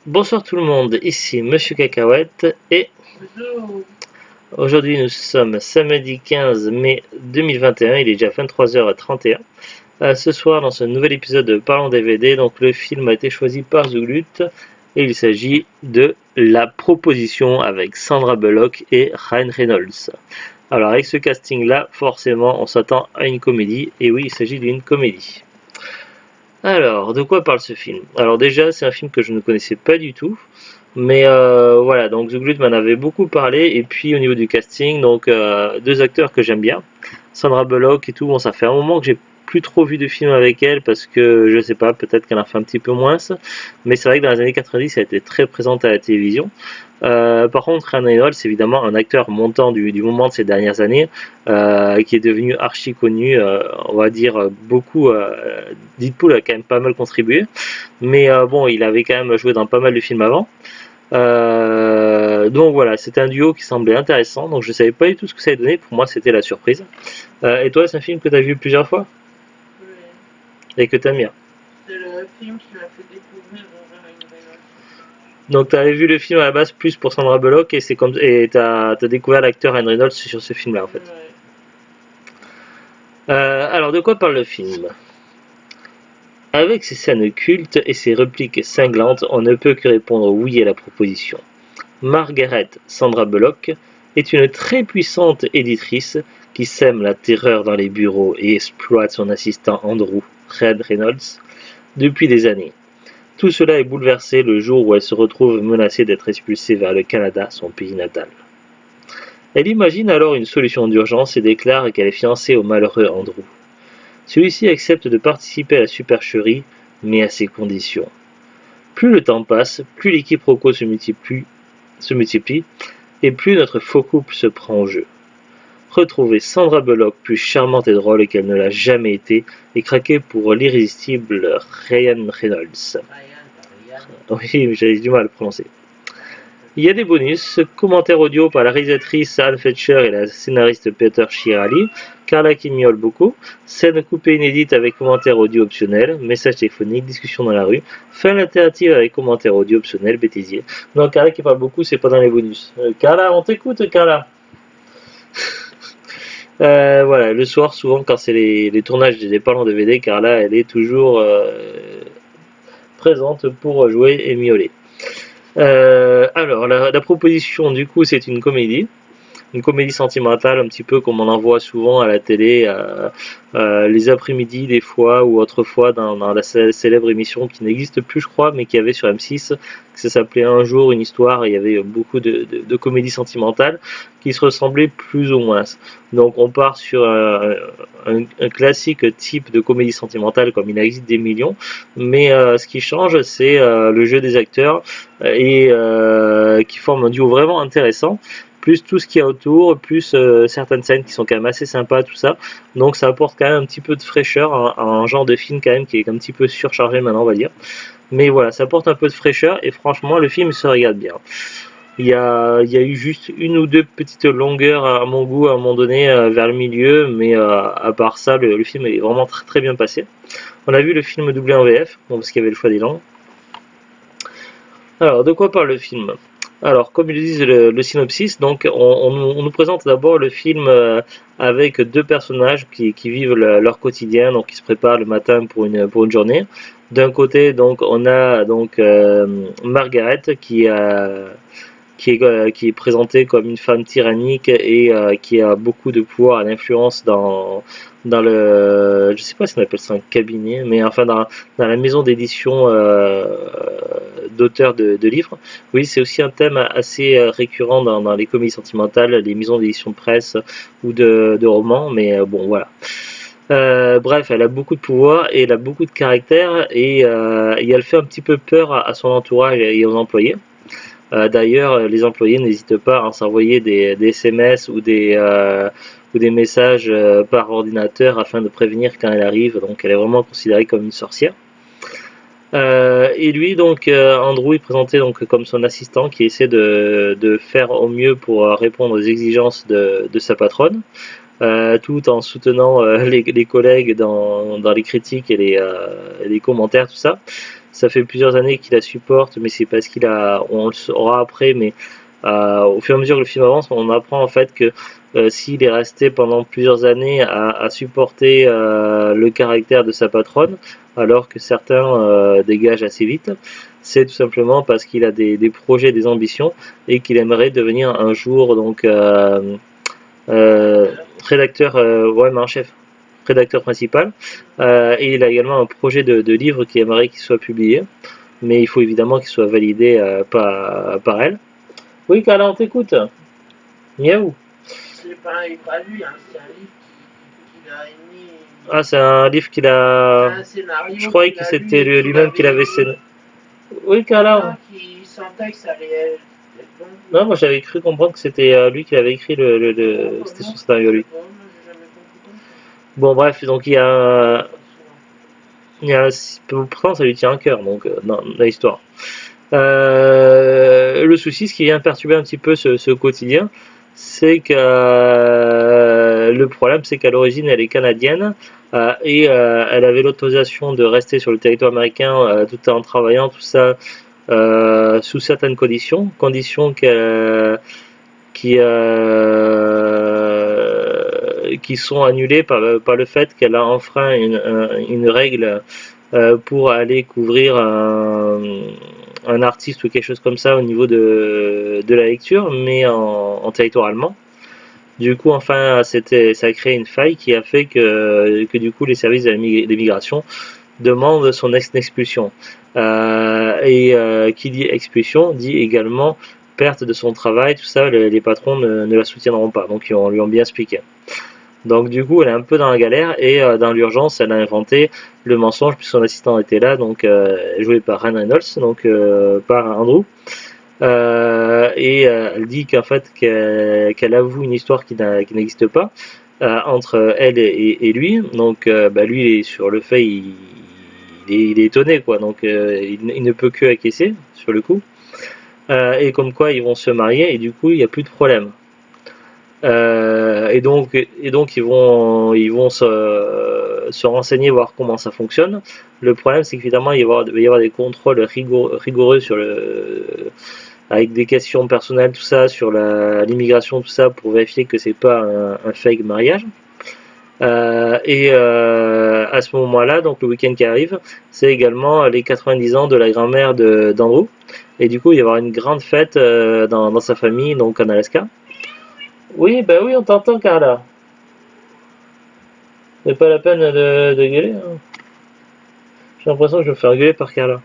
Bonsoir tout le monde, ici Monsieur Cacahuète et Bonjour. aujourd'hui nous sommes samedi 15 mai 2021, il est déjà 23h31. Ce soir dans ce nouvel épisode de Parlons DVD, donc le film a été choisi par Zuglut et il s'agit de La Proposition avec Sandra Bullock et Ryan Reynolds. Alors avec ce casting là, forcément on s'attend à une comédie et oui il s'agit d'une comédie. Alors, de quoi parle ce film? Alors déjà, c'est un film que je ne connaissais pas du tout, mais voilà, donc Zuglut m'en avait beaucoup parlé, et puis au niveau du casting, donc deux acteurs que j'aime bien, Sandra Bullock et tout, bon ça fait un moment que j'ai plus trop vu de films avec elle, parce que je sais pas, peut-être qu'elle en fait un petit peu moins, mais c'est vrai que dans les années 90, elle était très présente à la télévision. Par contre, Ryan Reynolds, c'est évidemment un acteur montant du moment de ces dernières années, qui est devenu archi connu, on va dire beaucoup. Deadpool a quand même pas mal contribué, mais bon, il avait quand même joué dans pas mal de films avant. Donc voilà, c'était un duo qui semblait intéressant, donc je savais pas du tout ce que ça allait donner, pour moi c'était la surprise. Et toi, c'est un film que tu as vu plusieurs fois Oui. et que tu aimes bien. C'est le film qui m'a fait découvrir Ryan Reynolds. Donc tu avais vu le film à la base plus pour Sandra Bullock et c'est comme et t'as découvert l'acteur Ryan Reynolds sur ce film-là en fait. Ouais. Alors de quoi parle le film? Avec ses scènes cultes et ses répliques cinglantes, on ne peut que répondre oui à la proposition. Margaret Sandra Bullock est une très puissante éditrice qui sème la terreur dans les bureaux et exploite son assistant Andrew, Red Reynolds, depuis des années. Tout cela est bouleversé le jour où elle se retrouve menacée d'être expulsée vers le Canada, son pays natal. Elle imagine alors une solution d'urgence et déclare qu'elle est fiancée au malheureux Andrew. Celui-ci accepte de participer à la supercherie, mais à ses conditions. Plus le temps passe, plus les quiproquos se multiplient, et plus notre faux couple se prend au jeu. Retrouver Sandra Bullock plus charmante et drôle qu'elle ne l'a jamais été, et craquer pour l'irrésistible Ryan Reynolds. Oui, j'ai du mal à le prononcer. Il y a des bonus, commentaires audio par la réalisatrice Anne Fletcher et la scénariste Peter Shirali, Carla qui miaule beaucoup, scène coupée inédite avec commentaires audio optionnels, message téléphonique, discussion dans la rue, fin alternative avec commentaires audio optionnels, bêtisier. Non, Carla qui parle beaucoup, c'est pas dans les bonus. Carla, on t'écoute, Carla. Voilà, le soir, souvent, quand c'est les tournages des parlants DVD, Carla, elle est toujours présente pour jouer et miauler. Alors, la proposition, du coup, c'est une comédie sentimentale, un petit peu comme on en voit souvent à la télé, les après-midi des fois, ou autrefois dans la célèbre émission qui n'existe plus, je crois, mais qui avait sur M6, que ça s'appelait Un jour, une histoire, et il y avait beaucoup de comédies sentimentales qui se ressemblaient plus ou moins. Donc on part sur un classique type de comédie sentimentale, comme il existe des millions, mais ce qui change, c'est le jeu des acteurs, et qui forme un duo vraiment intéressant, plus tout ce qu'il y a autour, plus certaines scènes qui sont quand même assez sympas, tout ça. Donc ça apporte quand même un petit peu de fraîcheur à un genre de film quand même qui est un petit peu surchargé maintenant, on va dire. Mais voilà, ça apporte un peu de fraîcheur et franchement, le film se regarde bien. Il y a eu juste une ou deux petites longueurs à mon goût à un moment donné vers le milieu, mais à part ça, le film est vraiment très, très bien passé. On a vu le film doublé en VF, bon, parce qu'il y avait le choix des langues. Alors, de quoi parle le film? Alors, comme ils disent le synopsis, donc on nous présente d'abord le film avec deux personnages qui vivent leur quotidien, donc qui se préparent le matin pour une journée. D'un côté, donc on a donc Margaret qui est présentée comme une femme tyrannique et qui a beaucoup de pouvoir et d'influence dans le, je sais pas si on appelle ça un cabinet, mais enfin dans la maison d'édition d'auteurs de livres. Oui, c'est aussi un thème assez récurrent dans les comédies sentimentales, les maisons d'édition de presse ou de romans, mais bon voilà. Bref, elle a beaucoup de pouvoir et elle a beaucoup de caractère et elle fait un petit peu peur à son entourage et aux employés. D'ailleurs, les employés n'hésitent pas à s'envoyer des SMS ou des messages par ordinateur afin de prévenir quand elle arrive. Donc elle est vraiment considérée comme une sorcière. Et lui, donc, Andrew est présenté donc, comme son assistant qui essaie de faire au mieux pour répondre aux exigences de sa patronne, tout en soutenant les collègues dans les critiques et les commentaires, tout ça. ça fait plusieurs années qu'il la supporte, mais c'est parce on le saura après, mais au fur et à mesure que le film avance, on apprend en fait que s'il est resté pendant plusieurs années à supporter le caractère de sa patronne, alors que certains dégagent assez vite, c'est tout simplement parce qu'il a des projets, des ambitions, et qu'il aimerait devenir un jour donc rédacteur, ouais, mais en chef, rédacteur principal. Et il a également un projet de livre qu'il aimerait qu'il soit publié, mais il faut évidemment qu'il soit validé par elle. Oui, Carla, on t'écoute. Miaou. C'est pas lui, hein, c'est un livre qu'il a émis. Ah, c'est un livre qu'il C'est a. un scénario. Je croyais que c'était lui-même qui l'avait scénarisé. Oui, Carla. Qui sentait que ça allait être bon. Non, moi j'avais cru comprendre que c'était lui qui avait écrit c'était son scénario, lui. Bon, bref, donc pourtant ça lui tient à cœur, donc dans la histoire. Le souci, ce qui vient perturber un petit peu ce quotidien, c'est que le problème, c'est qu'à l'origine, elle est canadienne et elle avait l'autorisation de rester sur le territoire américain tout en travaillant, tout ça, sous certaines conditions qui sont annulées par le fait qu'elle a enfreint une règle pour aller couvrir un artiste ou quelque chose comme ça au niveau de la lecture, mais en territoire allemand. Du coup, enfin, ça a créé une faille qui a fait que du coup, les services de l'immigration demandent son expulsion. Qui dit expulsion dit également perte de son travail, tout ça, les patrons ne la soutiendront pas. Donc, ils lui ont bien expliqué. Donc du coup, elle est un peu dans la galère et dans l'urgence, elle a inventé le mensonge puisque son assistant était là, donc joué par Ryan Reynolds, donc par Andrew. Elle dit qu'en fait qu'elle avoue une histoire qui n'existe pas entre elle et lui. Donc lui, il est sur le fait, il est étonné quoi, donc il ne peut que acquiescer sur le coup. Et comme quoi ils vont se marier et du coup il n'y a plus de problème. Et donc ils vont se renseigner, voir comment ça fonctionne. Le problème, c'est qu'évidemment, il va y avoir des contrôles rigoureux avec des questions personnelles, tout ça, sur l'immigration, tout ça, pour vérifier que c'est pas un fake mariage. À ce moment-là, donc le week-end qui arrive, c'est également les 90 ans de la grand-mère d'Andrew. Et du coup, il va y avoir une grande fête dans sa famille, donc en Alaska. Oui, bah oui, on t'entend, Carla. C'est pas la peine de gueuler. Hein. J'ai l'impression que je vais me faire gueuler par Carla.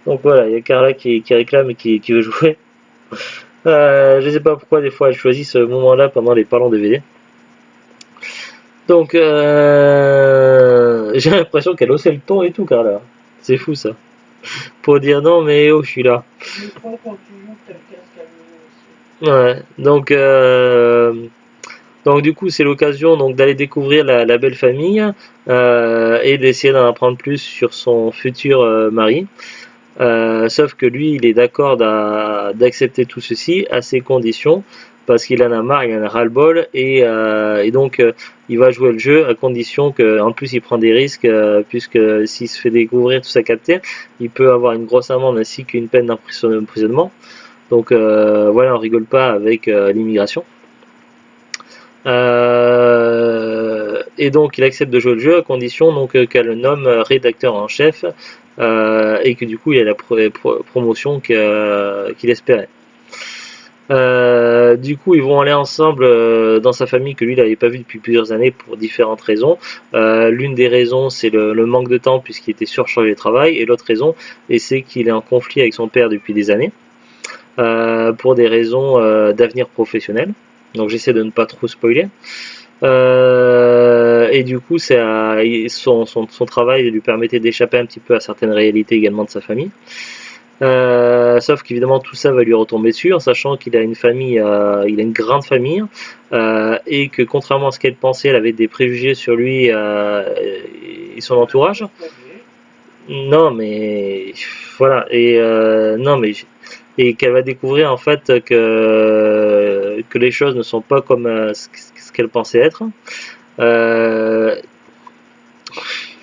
Donc voilà, il y a Carla qui réclame et qui veut jouer. Je sais pas pourquoi des fois elle choisit ce moment-là pendant les parlants DVD. Donc j'ai l'impression qu'elle haussait le ton et tout, Carla. C'est fou ça. Pour dire non, mais oh, je suis là. Ouais, donc du coup c'est l'occasion donc d'aller découvrir la belle famille et d'essayer d'en apprendre plus sur son futur mari. Sauf que lui il est d'accord d'accepter tout ceci à ses conditions parce qu'il en a marre, il en a ras-le-bol et donc il va jouer le jeu à condition qu'en plus il prend des risques puisque s'il se fait découvrir tout ça capté, il peut avoir une grosse amende ainsi qu'une peine d'emprisonnement. Donc voilà, on rigole pas avec l'immigration. Et donc il accepte de jouer le jeu à condition donc qu'elle le nomme rédacteur en chef et que du coup il a la promotion qu'il espérait. Du coup ils vont aller ensemble dans sa famille que lui il n'avait pas vu depuis plusieurs années pour différentes raisons. L'une des raisons c'est le manque de temps puisqu'il était surchargé de travail, et l'autre raison c'est qu'il est en conflit avec son père depuis des années pour des raisons d'avenir professionnel. Donc j'essaie de ne pas trop spoiler. Et du coup, son travail lui permettait d'échapper un petit peu à certaines réalités également de sa famille. Sauf qu'évidemment tout ça va lui retomber dessus, en sachant qu'il a une famille, il a une grande famille, et que contrairement à ce qu'elle pensait, elle avait des préjugés sur lui et son entourage. Non, mais voilà, et qu'elle va découvrir en fait que les choses ne sont pas comme ce qu'elle pensait être.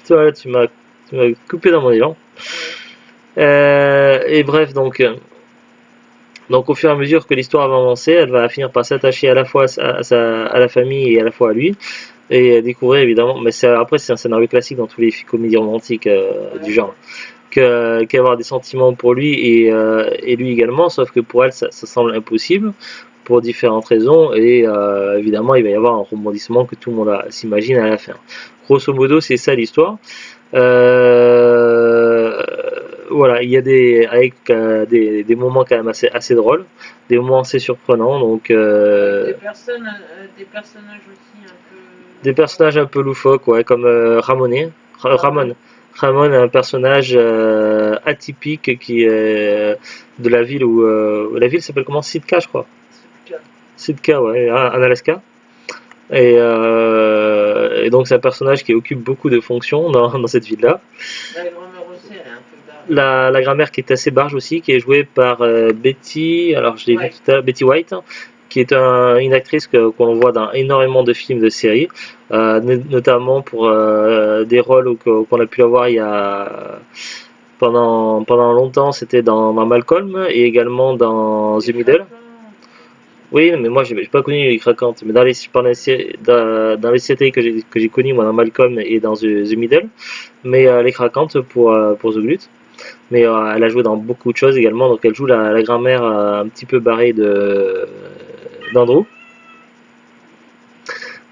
Toi, là, tu m'as coupé dans mon élan. Et bref, donc au fur et à mesure que l'histoire va avancer, elle va finir par s'attacher à la fois à la famille et à la fois à lui, et découvrir évidemment, mais après c'est un scénario classique dans tous les comédies romantiques du genre, qu'avoir des sentiments pour lui et lui également, sauf que pour elle ça semble impossible pour différentes raisons, et évidemment il va y avoir un rebondissement que tout le monde s'imagine à la fin. Grosso modo c'est ça l'histoire. Euh, voilà, il y a des moments quand même assez drôles, des moments assez surprenants, donc Des personnages aussi un peu. des personnages un peu loufoques, ouais, comme Ramon. Ramon est un personnage atypique qui est de la ville où la ville s'appelle comment? Sitka, je crois. Sitka, ouais, en Alaska. Et donc c'est un personnage qui occupe beaucoup de fonctions dans cette ville-là. La grand-mère aussi, elle est un peu barrée. La grand-mère qui est assez barge aussi, qui est jouée par Betty, alors je l'ai vu Ouais. tout à l'heure, Betty White, qui est une actrice qu'on voit dans énormément de films, de séries, notamment pour des rôles qu'on a pu la voir il y a pendant longtemps, c'était dans Malcolm et également dans The Middle. Oui, mais moi j'ai pas connu les craquantes, mais dans les séries que j'ai connues, moi dans Malcolm et dans The Middle, mais les craquantes pour The Glut. Mais elle a joué dans beaucoup de choses également, donc elle joue la grand-mère un petit peu barrée d'Andrew.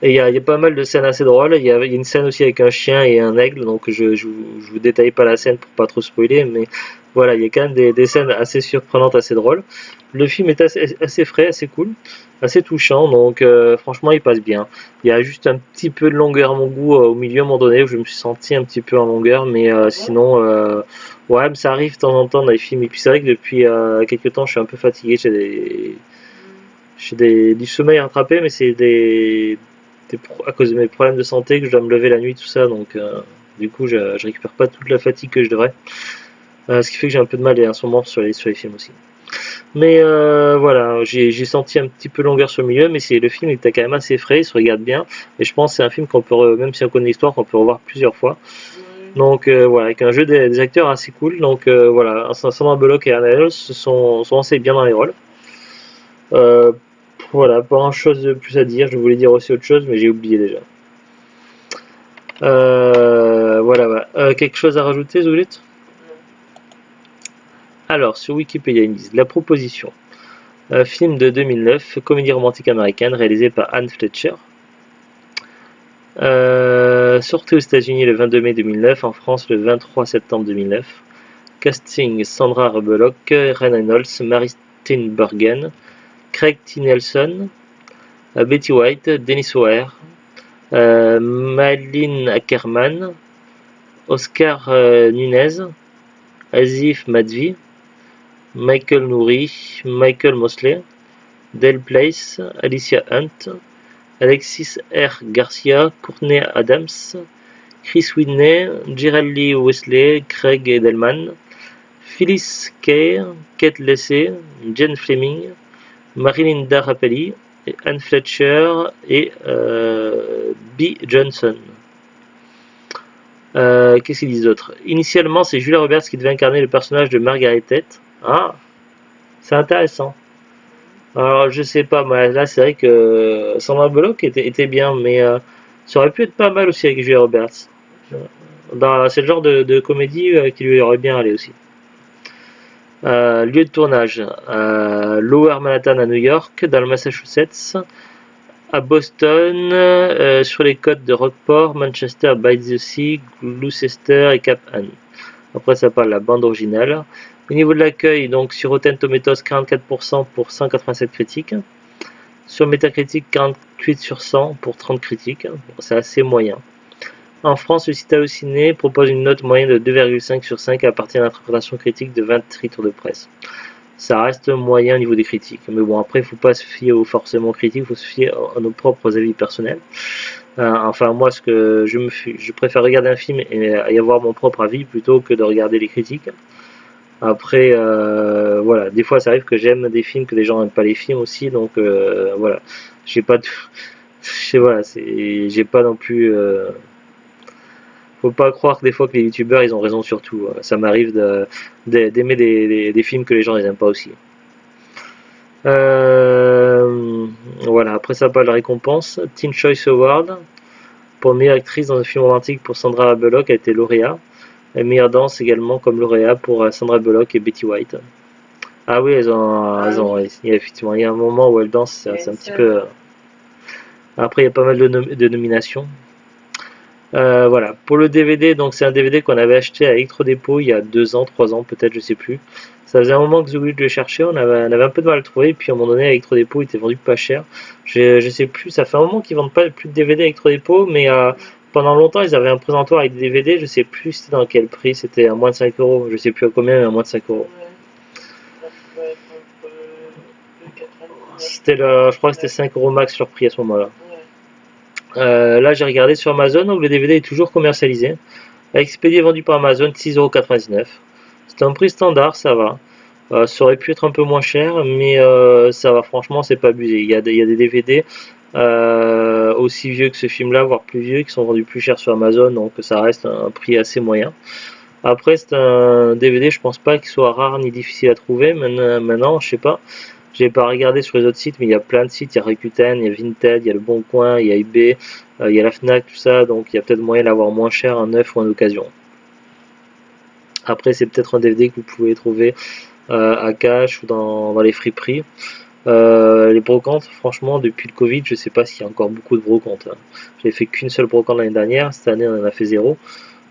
Et il y a pas mal de scènes assez drôles. Il y a une scène aussi avec un chien et un aigle, donc je vous détaille pas la scène pour pas trop spoiler, mais voilà, il y a quand même des scènes assez surprenantes, assez drôles. Le film est assez frais, assez cool, assez touchant, donc franchement il passe bien. Il y a juste un petit peu de longueur à mon goût au milieu à un moment donné où je me suis senti un petit peu en longueur, mais sinon, ouais, mais ça arrive de temps en temps dans les films. Et puis c'est vrai que depuis quelques temps je suis un peu fatigué, j'ai du sommeil rattrapé, mais c'est à cause de mes problèmes de santé que je dois me lever la nuit, tout ça, donc du coup je récupère pas toute la fatigue que je devrais. Ce qui fait que j'ai un peu de mal en ce moment sur les films aussi. Mais voilà, j'ai senti un petit peu longueur sur le milieu, mais le film était quand même assez frais, il se regarde bien, et je pense que c'est un film qu'on peut, même si on connaît l'histoire, qu'on peut revoir plusieurs fois. Donc voilà, avec un jeu des acteurs assez cool, donc voilà, Sandra Bullock et Anna Ellos sont assez bien dans les rôles. Euh, voilà, pas grand chose de plus à dire, je voulais dire aussi autre chose, mais j'ai oublié déjà. Voilà. Quelque chose à rajouter, Zulit? Alors, sur Wikipédia, ils disent la proposition. Film de 2009, comédie romantique américaine réalisée par Anne Fletcher. Sorti aux États-Unis le 22 mai 2009, en France le 23 septembre 2009. Casting Sandra Bullock, Ryan Reynolds, Mary Steenburgen, Craig T. Nelson, Betty White, Dennis Hauer, Malin Ackerman, Oscar Nunez, Asif Madvi, Michael Nouri, Michael Mosley, Dale Place, Alicia Hunt, Alexis R. Garcia, Courtney Adams, Chris Whitney, Gerald Lee Wesley, Craig Edelman, Phyllis Kay, Kate Lacey, Jen Fleming, Marilinda Rapelli, et Anne Fletcher et B. Johnson. Qu'est-ce qu'ils disent d'autre? Initialement, c'est Julia Roberts qui devait incarner le personnage de Margaret Tate. Ah, c'est intéressant. Alors, je sais pas, moi, là, c'est vrai que Sandra Bullock était bien, mais ça aurait pu être pas mal aussi avec Julia Roberts. C'est le genre de comédie qui lui aurait bien allé aussi. Lieu de tournage, Lower Manhattan à New York, dans le Massachusetts, à Boston, sur les côtes de Rockport, Manchester by the Sea, Gloucester et Cap Ann. Après ça parle de la bande originale. Au niveau de l'accueil, donc sur Rotten Tomatoes 44% pour 187 critiques. Sur Metacritic 48 sur 100 pour 30 critiques. C'est assez moyen. En France, le site Allociné propose une note moyenne de 2,5 sur 5 à partir d'interprétations critiques de 20 titres de presse. Ça reste moyen au niveau des critiques. Mais bon, après, il ne faut pas se fier aux forcément critiques, il faut se fier à nos propres avis personnels. Enfin, moi, je préfère regarder un film et y avoir mon propre avis plutôt que de regarder les critiques. Après, voilà, des fois, ça arrive que j'aime des films, que les gens n'aiment pas les films aussi, donc voilà. J'ai pas non plus. Faut pas croire que des fois que les youtubeurs ils ont raison sur tout. Ça m'arrive d'aimer des films que les gens ils aiment pas aussi. Voilà, après ça pas la récompense. Teen Choice Award pour meilleure actrice dans un film romantique pour Sandra Bullock a été lauréat. Et meilleure danse également comme lauréat pour Sandra Bullock et Betty White. Ah oui, il y a effectivement il y a un moment où elles dansent, c'est un petit peu. Après il y a pas mal de nominations. Voilà, pour le DVD, donc c'est un DVD qu'on avait acheté à Electrodépôt il y a 2 ans, 3 ans peut-être, je sais plus. Ça faisait un moment que j'ai voulu le chercher, on avait un peu de mal à le trouver, et puis à un moment donné à Electrodépôt il était vendu pas cher. Je sais plus, ça fait un moment qu'ils vendent pas plus de DVD à Electrodépôt, mais pendant longtemps ils avaient un présentoir avec des DVD, je sais plus c'était dans quel prix, c'était à moins de 5 euros, je sais plus à combien, mais à moins de 5 euros. Je crois que c'était 5 euros max leur prix à ce moment-là. Là j'ai regardé sur Amazon, donc le DVD est toujours commercialisé. Expédié vendu par Amazon 6,99 €. C'est un prix standard, ça va. Ça aurait pu être un peu moins cher, mais ça va, franchement, c'est pas abusé. Il y a des DVD aussi vieux que ce film-là, voire plus vieux, qui sont vendus plus cher sur Amazon, donc ça reste un prix assez moyen. Après, c'est un DVD, je pense pas qu'il soit rare ni difficile à trouver. Maintenant, je sais pas. J'ai pas regardé sur les autres sites, mais il y a plein de sites. Il y a Rakuten, il y a Vinted, il y a Le Bon Coin, il y a eBay, il y a la Fnac, tout ça. Donc il y a peut-être moyen d'avoir moins cher en neuf ou en occasion. Après, c'est peut-être un DVD que vous pouvez trouver à cash ou dans les friperies. Les brocantes, franchement, depuis le Covid, je sais pas s'il y a encore beaucoup de brocantes. J'ai fait qu'une seule brocante l'année dernière. Cette année, on en a fait 0.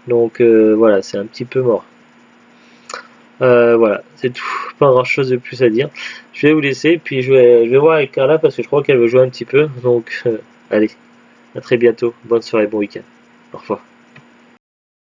Donc voilà, c'est un petit peu mort. Voilà, c'est tout. Pas grand chose de plus à dire. Je vais vous laisser, puis je vais voir avec Carla parce que je crois qu'elle veut jouer un petit peu. Donc, allez, à très bientôt. Bonne soirée, bon week-end. Au revoir.